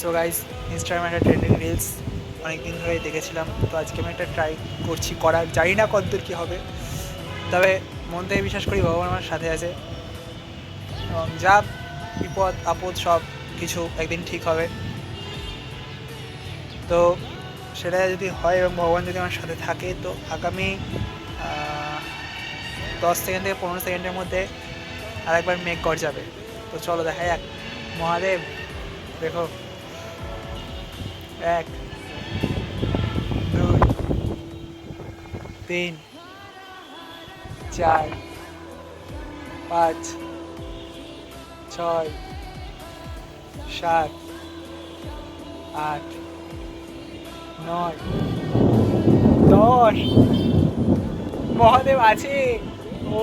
So guys, ইনস্টাগ্রামে একটা trending reels অনেক দিন ধরেই দেখেছিলাম, তো আজকে আমি একটা ট্রাই করছি করার, জানি না কতদূর কী হবে, তবে মন থেকে বিশ্বাস করি ভগবান আমার সাথে আছে এবং যা বিপদ আপদ সব কিছু একদিন ঠিক হবে। তো সেটা যদি হয় এবং ভগবান যদি আমার সাথে থাকে, তো আগামী 10 সেকেন্ড থেকে 15 সেকেন্ডের মধ্যে আরেকবার মেঘ গর্জাবে। তো চলো দেখা যাক। মহাদেব দেখো, 1 2 3 4 5 6 7 8 9 10। মহাদেব আছে। ও